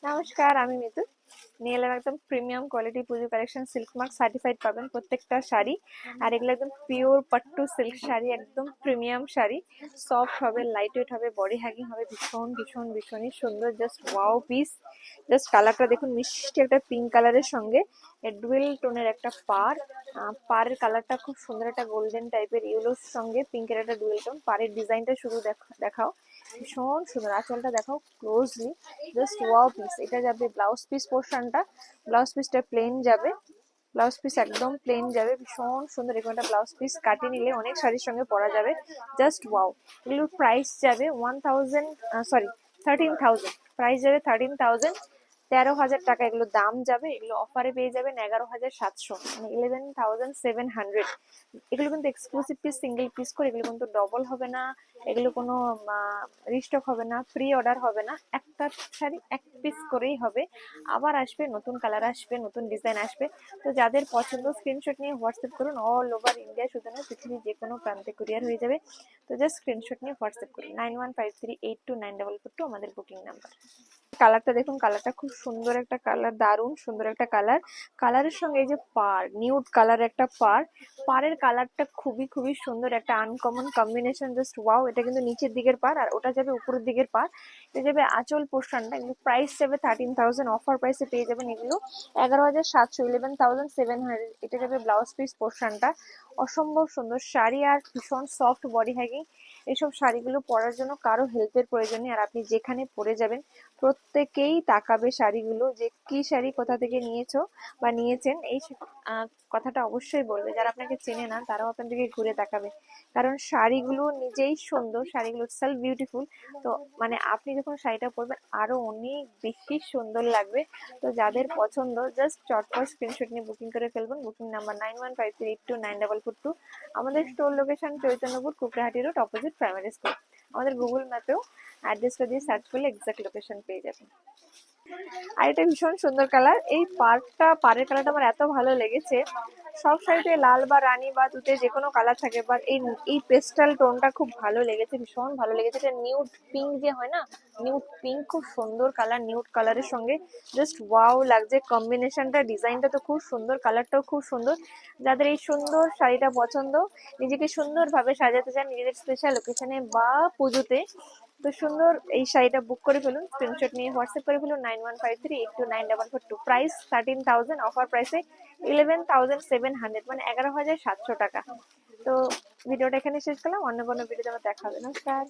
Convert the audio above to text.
নমস্কার, আমি মিতু। নিয়ে এলাম একদম প্রিমিয়াম কোয়ালিটি পুজো কালেকশন, সিল্ক মার্ক সার্টিফাইড পাবেন প্রত্যেকটা শাড়ি। আর এগুলো একদম পিওর পাট্টু সিল্ক শাড়ি, একদম প্রিমিয়াম শাড়ি। সফট হবে, লাইট ওয়েট হবে, বডি হ্যাগিং হবে, ভীষণ ভীষণ ভীষণই সুন্দর। Just wow piece. জাস্ট কালারটা দেখুন, মিষ্টি একটা পিঙ্ক কালারের সঙ্গে ডুয়েল টোনের একটা পাড়ের কালারটা খুব সুন্দর, একটা গোল্ডেন টাইপের ইয়েলোর সঙ্গে পিঙ্কের একটা ডুয়েল টোন। পাড়ের ডিজাইনটা শুধু দেখাও, ভীষণ সুন্দর। আঁচলটা দেখাও ক্লোজলি, জাস্ট ওয়াও পিস। এটা যাবে ব্লাউজ পিস পোর্শনটা, ব্লাউজ পিসটা প্লেন যাবে, ব্লাউজ পিস একদম প্লেন যাবে, ভীষণ সুন্দর। এরকম একটা ব্লাউজ পিস কাটিয়ে নিলে অনেক শাড়ির সঙ্গে পরা যাবে। Just wow. এগুলোর প্রাইস যাবে 13,000, প্রাইস যাবে 13,000, 13,000 টাকা এগুলো দাম যাবে। এগুলো অফারে পেয়ে যাবেন 11,700, মানে 11,700। এগুলো কিন্তু এক্সক্লুসিভ পিস, সিঙ্গেল পিস করে। এগুলো কিন্তু ডবল হবে না, এগুলো কোনো রিস্টক হবে না, প্রি অর্ডার হবে না। একটা শাড়ি এক পিস করেই হবে। আবার আসবে, নতুন কালার আসবে, নতুন ডিজাইন আসবে। তো যাদের পছন্দ স্ক্রিনশট নিয়ে হোয়াটসঅ্যাপ করুন। অল ওভার ইন্ডিয়া, শুধু না পৃথিবীর যে কোনো প্রান্তে কুরিয়ার হয়ে যাবে। তো জাস্ট স্ক্রিনশট নিয়ে হোয়াটসঅ্যাপ করুন। 9153829442 আমাদের বুকিং নাম্বার। কালারটা দেখুন, কালারটা খুব সুন্দর একটা কালার, দারুণ সুন্দর একটা কালার। কালারের সঙ্গে এই যে নিউড কালার একটা পাড়ের কালারটা খুবই খুবই সুন্দর, একটা আনকমন কম্বিনেশন। Just wow. এটা কিন্তু নিচের দিকের পাড়, আর ওটা যাবে উপরের দিকের পাড়। এটা যাবে আঁচল পোর্শনটা। এগুলো প্রাইস যাবে 13,000, অফার প্রাইসে পেয়ে যাবেন এগুলো 11,700, 11,700। এটা যাবে ব্লাউজ পিস পোর্শনটা। অসম্ভব সুন্দর শাড়ি আর ভীষণ সফট বডি হ্যাগিং। এইসব শাড়িগুলো পরার জন্য কারো হেল্পের প্রয়োজন নেই। আর আপনি যেখানে পরে যাবেন প্রত্যেকেই তাকাবে শাড়িগুলো, যে কি শাড়ি কোথা থেকে নিয়েছো বা নিয়েছেন। এই কথাটা অবশ্যই বলবে। যারা আপনাকে চেনে না তারাও আপনার দিকে ঘুরে তাকাবে, কারণ শাড়িগুলো নিজেই সুন্দর, শাড়িগুলো সেলফ বিউটিফুল। তো মানে আপনি যখন শাড়িটা পরবেন আরো অনেক বেশি সুন্দর লাগবে। তো যাদের পছন্দ জাস্ট চটপট স্ক্রিনশট নিয়ে বুকিং করে ফেলবেন। Booking number 9153829442। আমাদের store location Chaitanyapur, Kukrahati road, opposite primary school. আমাদের গুগল ম্যাপেও অ্যাড্রেসটা দিয়ে সার্চ করলে এক্সাক্ট লোকেশন পেয়ে যাবেন। আর এটা ভীষণ সুন্দর কালার। এই পাড়ের কালারটা আমার এত ভালো লেগেছে। সব শাড়িতে লাল বা রানী বা তুতে যে কোনো কালার থাকে, বাট এই পেস্টাল টোনটা খুব ভালো লেগেছে, ভীষণ ভালো লেগেছে। এটা নিউড পিঙ্ক যে হয় না, নিউড পিঙ্ক, খুব সুন্দর কালার। নিউড কালারের সঙ্গে জাস্ট ওয়াও লাগছে কম্বিনেশনটা। ডিজাইনটা তো খুব সুন্দর, কালারটাও খুব সুন্দর। যাদের এই সুন্দর শাড়িটা পছন্দ, নিজেকে সুন্দরভাবে সাজাতে চান নিজেদের স্পেশাল ওকেশনে বা পুজোতে, তো সুন্দর এই শাড়িটা বুক করে ফেলুন। স্ক্রিনশট নিয়ে হোয়াটসঅ্যাপ করে ফেলুন 9153829442। প্রাইস 13,000, অফার প্রাইসে 11,700, মানে 11,700 টাকা। তো ভিডিওটা এখানে শেষ করলাম, অন্য কোনো ভিডিওতে আবার দেখা হবে। নমস্কার।